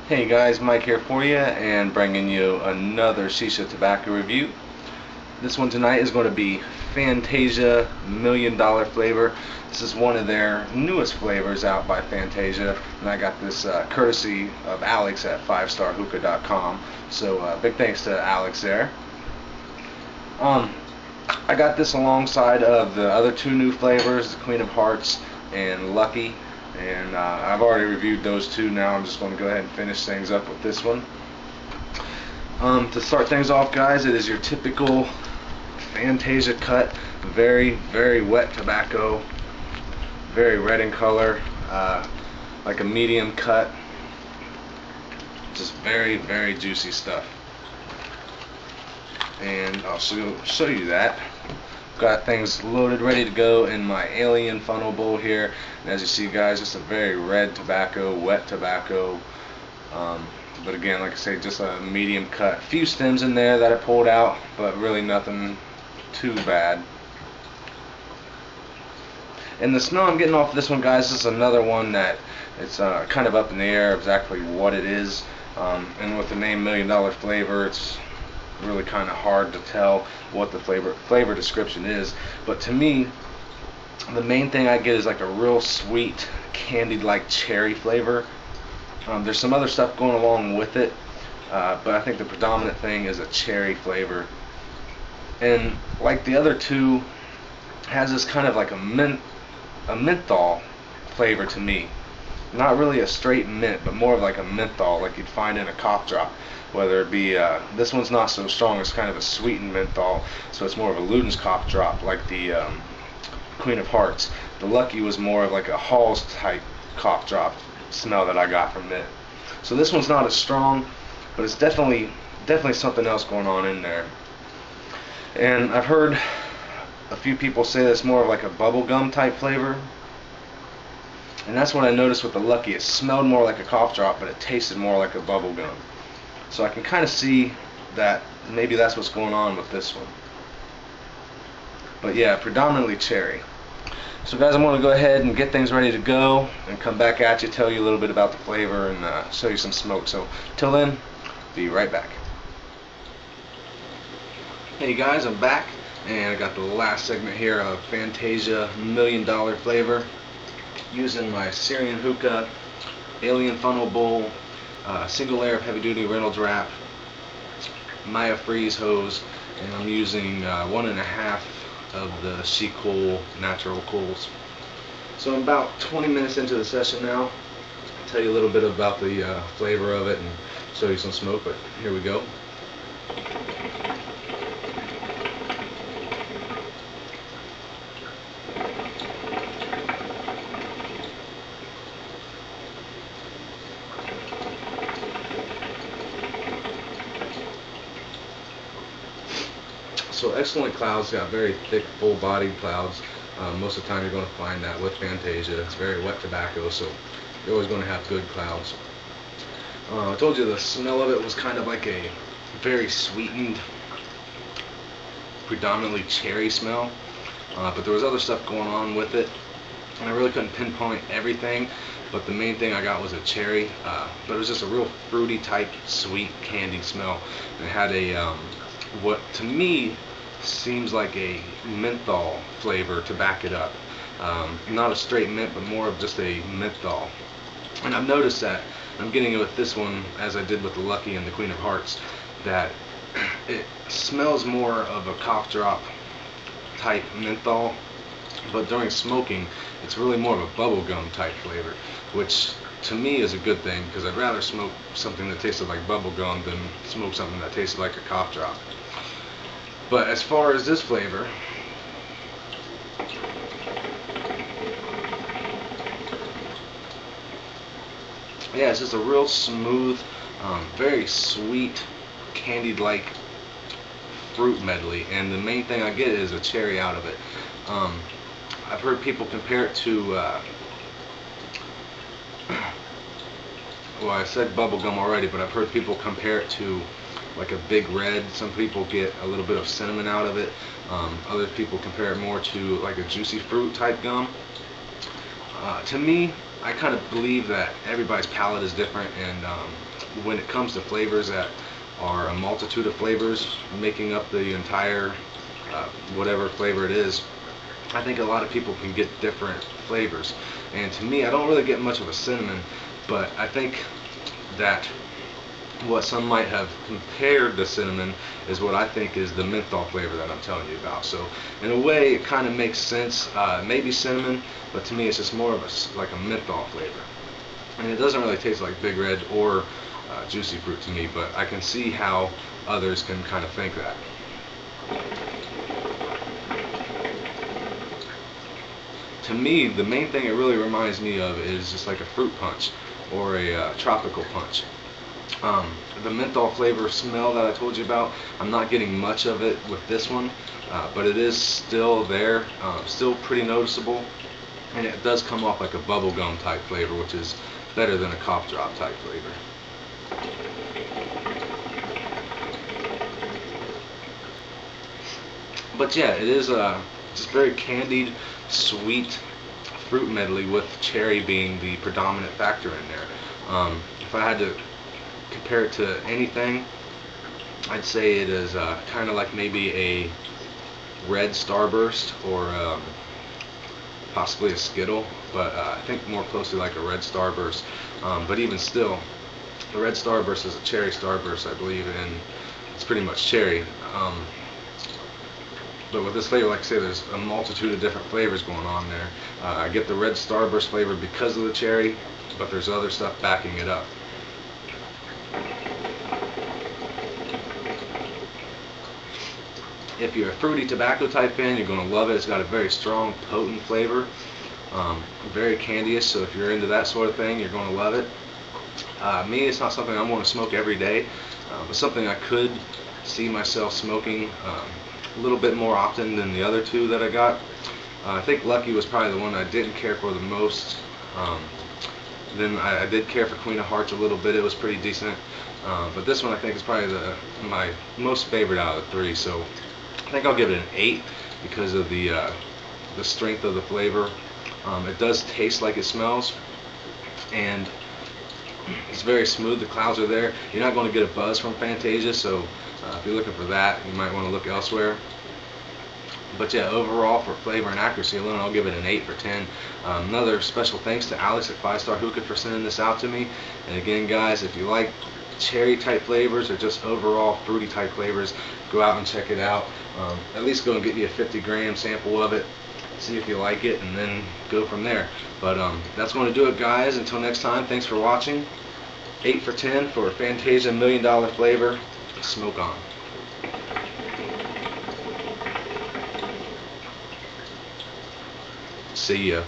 Hey guys, Mike here for you and bringing you another Shisha Tobacco review. This one tonight is going to be Fantasia $1,000,000 flavor. This is one of their newest flavors out by Fantasia, and I got this courtesy of Alex at 5starhookah.com. So big thanks to Alex there. I got this alongside of the other two new flavors, the Queen of Hearts and Lucky. And I've already reviewed those two. Now I'm just going to go ahead and finish things up with this one. To start things off, guys, it is your typical Fantasia cut. Very, very wet tobacco. Very red in color. Like a medium cut. Just very, very juicy stuff. And I'll show you that. Got things loaded, ready to go in my alien funnel bowl here, and as you see, guys, just a very red tobacco, wet tobacco, but again, like I say, just a medium cut. A few stems in there that I pulled out, but really nothing too bad. And the smell I'm getting off this one, guys, is another one that it's kind of up in the air exactly what it is, and with the name $1,000,000 flavor, it's really kind of hard to tell what the flavor description is. But to me, the main thing I get is like a real sweet candied like cherry flavor. There's some other stuff going along with it, but I think the predominant thing is a cherry flavor. And like the other two, has this kind of like a menthol flavor to me. Not really a straight mint, but more of like a menthol, like you'd find in a cough drop. Whether it be, this one's not so strong, it's kind of a sweetened menthol, so it's more of a Luden's cough drop, like the Queen of Hearts. The Lucky was more of like a Hall's type cough drop smell that I got from it. So this one's not as strong, but it's definitely something else going on in there. And I've heard a few people say that it's more of like a bubblegum type flavor. And that's what I noticed with the Lucky. It smelled more like a cough drop, but it tasted more like a bubble gum. So I can kind of see that maybe that's what's going on with this one. But yeah, predominantly cherry. So guys, I'm going to go ahead and get things ready to go and come back at you, tell you a little bit about the flavor, and show you some smoke. So till then, be right back. Hey guys, I'm back, and I got the last segment here of Fantasia $1,000,000 flavor, using my Syrian Hookah alien funnel bowl, single layer of heavy duty Reynolds wrap, Maya freeze hose, and I'm using 1.5 of the She Cool natural cools. So I'm about 20 minutes into the session now. I'll tell you a little bit about the flavor of it and show you some smoke, but here we go. So excellent clouds, got very thick, full-bodied clouds. Most of the time you're going to find that with Fantasia. It's very wet tobacco, so you're always going to have good clouds. I told you the smell of it was kind of like a very sweetened, predominantly cherry smell, but there was other stuff going on with it, and I really couldn't pinpoint everything, but the main thing I got was a cherry, but it was just a real fruity type, sweet, candy smell, and it had a what to me seems like a menthol flavor to back it up. Not a straight mint, but more of just a menthol. And I've noticed that I'm getting it with this one, as I did with the Lucky and the Queen of Hearts, that it smells more of a cough drop type menthol, but during smoking it's really more of a bubblegum type flavor, which to me is a good thing, because I'd rather smoke something that tasted like bubblegum than smoke something that tasted like a cough drop. But as far as this flavor, yeah, it's just a real smooth, very sweet, candied-like fruit medley, and the main thing I get is a cherry out of it. I've heard people compare it to, well, I said bubblegum already, but I've heard people compare it to like a Big Red. Some people get a little bit of cinnamon out of it. Other people compare it more to like a juicy fruit type gum. To me, I kind of believe that everybody's palate is different, and when it comes to flavors that are a multitude of flavors making up the entire whatever flavor it is, I think a lot of people can get different flavors. And to me, I don't really get much of a cinnamon, but I think that what some might have compared to cinnamon is what I think is the menthol flavor that I'm telling you about. So in a way, it kind of makes sense. Maybe cinnamon, but to me it's just more of like a menthol flavor. And it doesn't really taste like Big Red or Juicy Fruit to me, but I can see how others can kind of think that. To me, the main thing it really reminds me of is just like a fruit punch or a tropical punch. The menthol flavor smell that I told you about, I'm not getting much of it with this one, but it is still there, still pretty noticeable, and it does come off like a bubblegum type flavor, which is better than a cough drop type flavor. But yeah, it is just very candied, sweet fruit medley with cherry being the predominant factor in there. If I had to compare it to anything, I'd say it is kind of like maybe a red Starburst or possibly a Skittle, but I think more closely like a red Starburst. But even still, the red Starburst is a cherry Starburst, I believe, and it's pretty much cherry. But with this flavor, like I say, there's a multitude of different flavors going on there. I get the red Starburst flavor because of the cherry, but there's other stuff backing it up. If you're a fruity tobacco type fan, you're going to love it. It's got a very strong, potent flavor, very candious, so if you're into that sort of thing, you're going to love it. Me, it's not something I'm going to smoke every day, but something I could see myself smoking a little bit more often than the other two that I got. I think Lucky was probably the one I didn't care for the most. Then I did care for Queen of Hearts a little bit. It was pretty decent. But this one I think is probably my most favorite out of the three. So I think I'll give it an 8 because of the strength of the flavor. It does taste like it smells, and it's very smooth. The clouds are there. You're not going to get a buzz from Fantasia, so if you're looking for that, you might want to look elsewhere. But yeah, overall for flavor and accuracy alone, I'll give it an 8 for 10. Another special thanks to Alex at 5-Star Hookah for sending this out to me. And again, guys, if you like cherry type flavors or just overall fruity type flavors, go out and check it out. At least go and get you a 50-gram sample of it, see if you like it, and then go from there. But that's going to do it, guys. Until next time, thanks for watching. 8 for 10 for Fantasia $1 Million flavor. Smoke on. See ya.